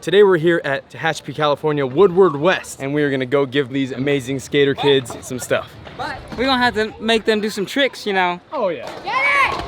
Today we're here at Tehachapi, California, Woodward West, and we are gonna go give these amazing skater kids some stuff. But we're gonna have to make them do some tricks, you know. Oh yeah. Get it!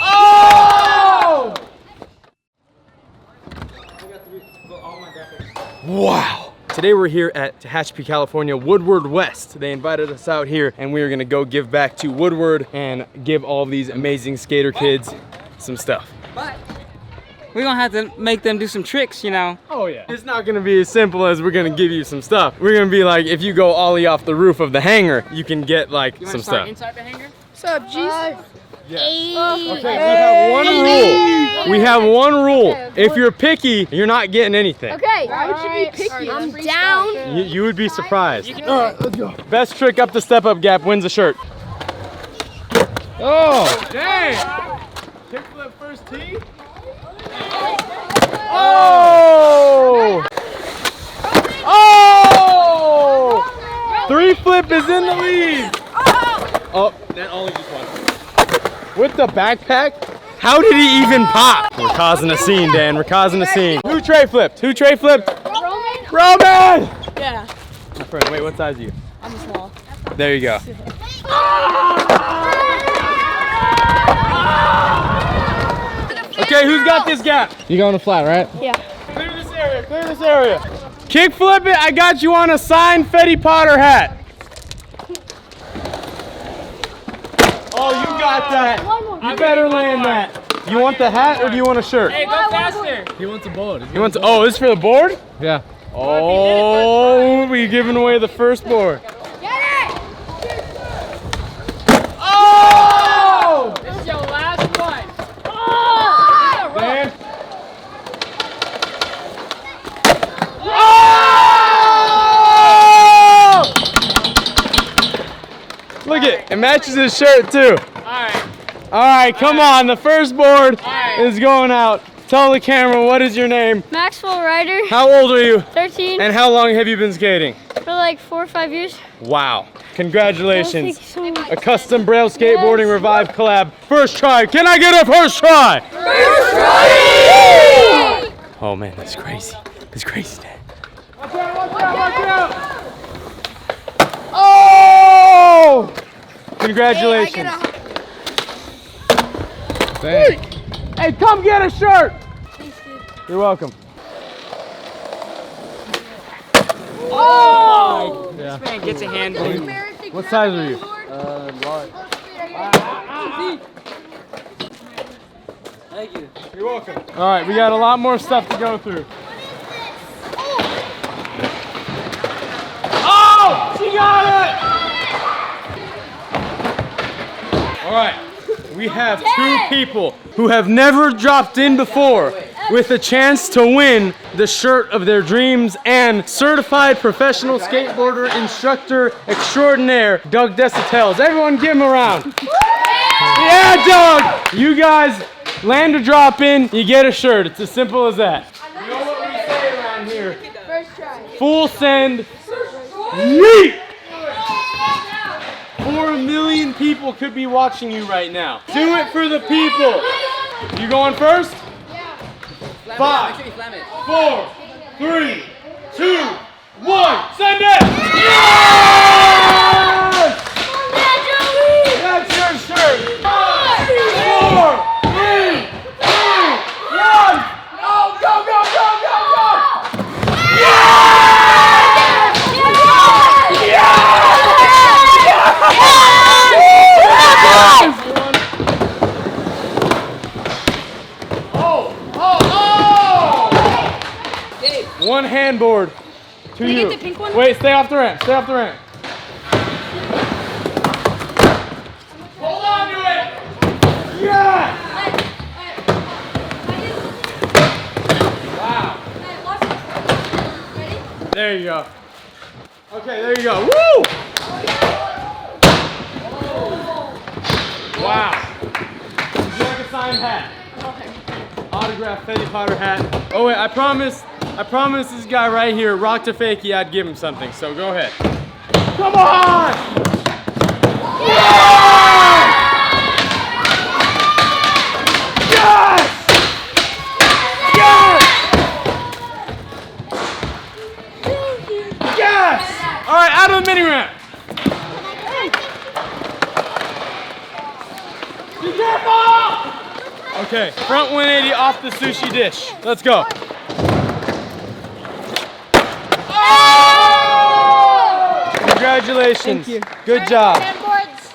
Oh! Wow. Today we're here at Tehachapi, California, Woodward West. They invited us out here and we are gonna go give back to Woodward and give all these amazing skater kids some stuff. But we're gonna have to make them do some tricks, you know. Oh yeah. It's not gonna be as simple as we're gonna give you some stuff. We're gonna be like, if you go ollie off the roof of the hangar, you can get like some stuff. Inside the hangar? What's up, G's? Okay, we have one rule. We have one rule. If you're picky, you're not getting anything. Okay. Why would you be picky? I'm down. You would be surprised. All right, let's go. Best trick up the step-up gap wins a shirt. Oh, dang. Kickflip first tee. Oh! Oh! Three flip is in the lead. Oh, that only just won. With the backpack? How did he even pop? We're causing a scene, Dan. We're causing a scene. Who tray flipped? Who tray flipped? Roman? Roman! Yeah. My friend, wait, what size are you? I'm small. There you go. Okay, who's got this gap? You going to flat, right? Yeah. Clear this area, clear this area. Kick flip it, I got you on a signed Fetty Potter hat. Oh, you got that. You better land that. You want the hat or do you want a shirt? Hey, go faster! He wants a board. He wants, oh, this is for the board? Yeah. Oh, we giving away the first board. Get it! Oh! This is your last one. Oh! Dan. Oh! Look it matches his shirt too. All right, come on. The first board is going out. Tell the camera, what is your name? Maxwell Ryder, How old are you? 13, And how long have you been skating? for like 4 or 5 years. Wow. Thank you Congratulations. so much. A custom Braille Skateboarding Revive collab. First try. Can I get a first try? First try! Oh man, that's crazy. That's crazy, Dan. Watch out! Oh! Congratulations. Hey, come get a shirt. You're welcome. Oh! Yeah. This man gets a handle. What size are you? Large. Thank you. You're welcome. All right, we got a lot more stuff to go through. Oh! She got it! All right, we have two people who have never dropped in before with a chance to win the shirt of their dreams and certified professional skateboarder instructor extraordinaire, Doug Desitels. Everyone give him a round. Yeah, Doug! You guys land or drop in, you get a shirt. It's as simple as that. You know what we say around here? First try. Full send. Yeet! 4 million people could be watching you right now. Do it for the people. You going first? Yeah. 5, Make sure you slam it. 4, 3, 2, 1. Send it! Yes! That's your shirt. 5, 4, 3, 2, 1. Go, go, go, go, go, go! One handboard to you. get the pink one? Wait, stay off the ramp. Stay off the ramp. Hold on to it. Yeah. Wow. There you go. Okay, there you go. Woo! Wow. Would you like a signed hat? Autographed Fetty Potter hat. Oh wait, I promised this guy right here, rock to fakie, I'd give him something. So go ahead. Come on! Yeah! Yes! Yes! front 180 off the sushi dish. Let's go. Congratulations. Thank you. Good job. 10 boards.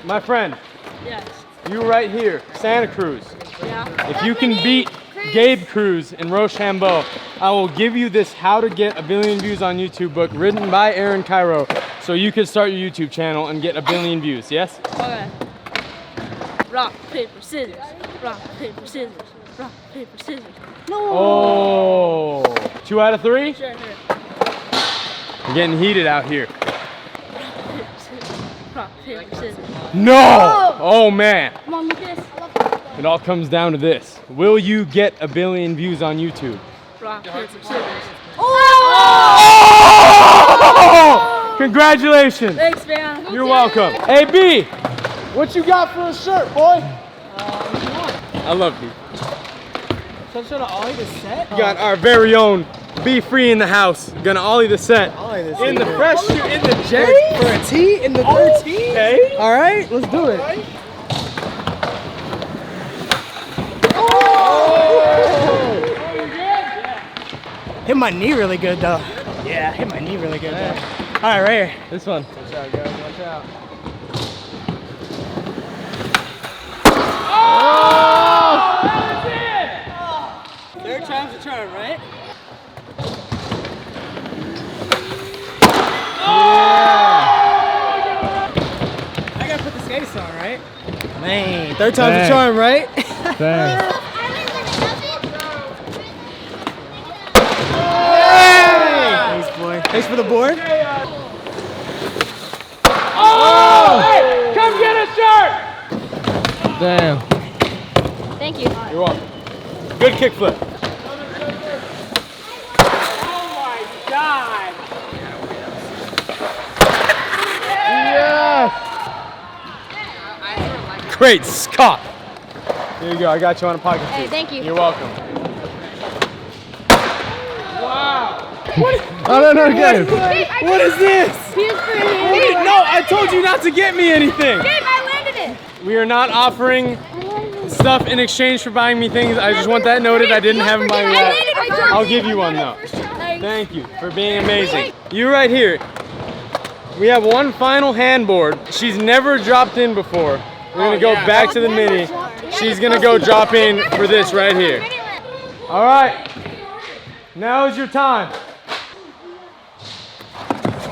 My friend, Yes. you right here, Santa Cruz. Yeah. If you can beat Gabe Cruz in Rochambeau, I will give you this How to Get a Billion Views on YouTube book written by Aaron Cairo so you can start your YouTube channel and get a billion views, yes? Okay. Rock, paper, scissors. Rock, paper, scissors. Rock, paper, scissors. Oh, 2 out of 3? Sure, sure. We're getting heated out here. Rock, paper, scissors. No! Oh man, Come on, look at this. it all comes down to this. Will you get a billion views on YouTube? Rock, paper, scissors. Oh! Congratulations! Thanks, man. You're welcome. Hey B, what you got for a shirt, boy? I love you. Some sort of ollie the set? We got our very own Be Free in the house. Gonna ollie the set. Ollie the In the set. fresh shoe, in the J. For a tee? In the third tee? Okay. Alright, let's do it. Hit my knee really good though. Yeah, hit my knee really good though. Alright, right here. This one. Watch out, guys, watch out. Third time's a charm, right? I gotta put the skates on, right? Man, third time's Dang. a charm, right? Thanks. Thanks, boy. Thanks for the board. Oh! Hey, come get a shirt! Damn. Thank you. You're welcome. Good kickflip. Great Scott! Here you go, I got you on a pocket Hey, tee. thank you. You're welcome. Wow! I don't know, guys. What is this? Here's for you. Wait, no, I told you not to get me anything! Babe, I landed it. We are not offering stuff in exchange for buying me things. I just want that noted. I didn't have them buy me that. I'll give you one though. Thank you for being amazing. You right here. We have one final handboard. She's never dropped in before. We're gonna go back to the mini. She's gonna go drop in for this right here. All right, now is your time.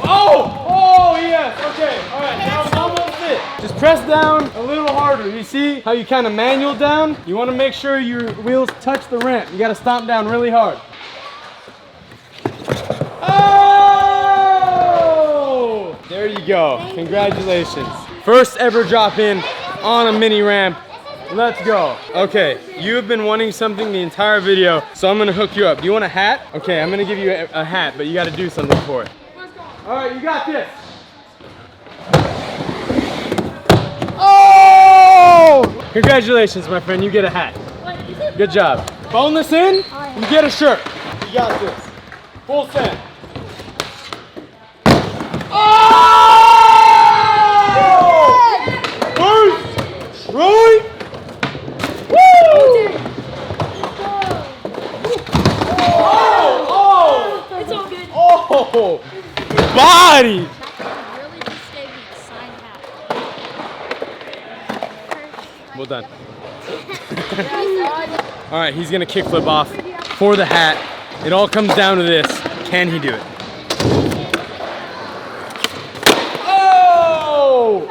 Oh yes, okay, all right, that was almost it. Just press down a little harder. You see how you kind of manual down? You wanna make sure your wheels touch the ramp. You gotta stomp down really hard. Oh! There you go, congratulations. First ever drop in on a mini ramp. Let's go. Okay, you have been wanting something the entire video, so I'm gonna hook you up. Do you want a hat? Okay, I'm gonna give you a hat, but you gotta do something for it. All right, you got this. Oh! Congratulations, my friend, you get a hat. Good job. Boneless in, you get a shirt. You got this. Full send. Boost! Right? Woo! Oh! It's all good. Oh! Body! Really just gave me a signed hat. Well done. All right, he's gonna kickflip off for the hat. It all comes down to this. Can he do it? Oh!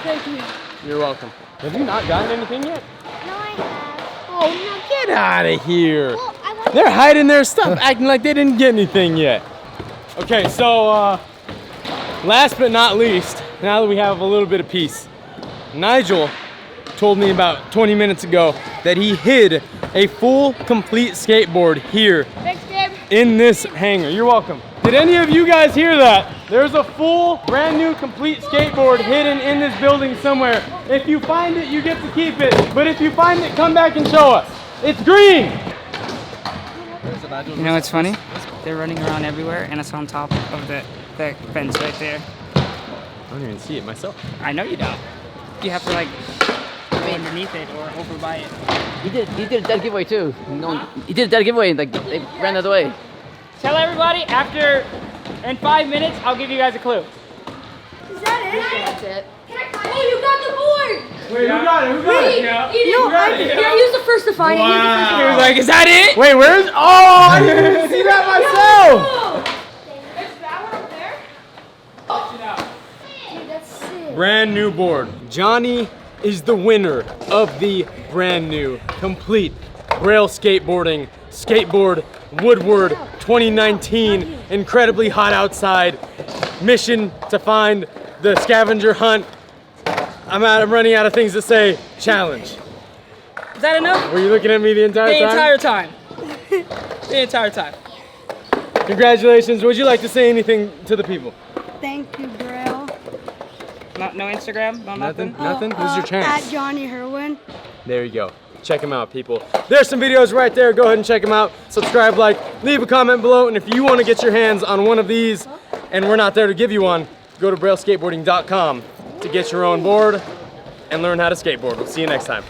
Thank you. You're welcome. Have you not gotten anything yet? No, I have. Oh, no, get out of here. Well, I want They're hiding their stuff, acting like they didn't get anything yet. Okay, so last but not least, now that we have a little bit of peace, Nigel told me about 20 minutes ago that he hid a full, complete skateboard here Thanks, Gabe. in this hangar. You're welcome. Did any of you guys hear that? There's a full, brand new, complete skateboard hidden in this building somewhere. If you find it, you get to keep it. But if you find it, come back and show us. It's green. You know what's funny? They're running around everywhere, and it's on top of the fence right there. I don't even see it myself. I know you don't. you have to like go underneath it or over by it. He did a dead giveaway too. No, he did a dead giveaway and like they ran the other way. Tell everybody in 5 minutes, I'll give you guys a clue. Is that it? That's it. Oh, you got the board! Wait, who got it? Who got it? No, He was the first to find it. He was the first to He was like, is that it? Wait, where's? Oh, I didn't even see that myself. There's that one up there. Dude, that's sick. Brand new board. Johnny is the winner of the brand new, complete Braille skateboarding skateboard Woodward 2019. Incredibly hot outside. Mission to find the scavenger hunt. I'm running out of things to say. Challenge. Is that enough? Were you looking at me the entire The time? entire time. The entire time. Congratulations. Would you like to say anything to the people? Thank you, Braille. No Instagram? No nothing? Nothing? This is your chance. At Johnny Herwin. There you go. Check them out, people. There's some videos right there. Go ahead and check them out. Subscribe, like, leave a comment below. And if you want to get your hands on one of these and we're not there to give you one, go to brailleskateboarding.com to get your own board and learn how to skateboard. We'll see you next time.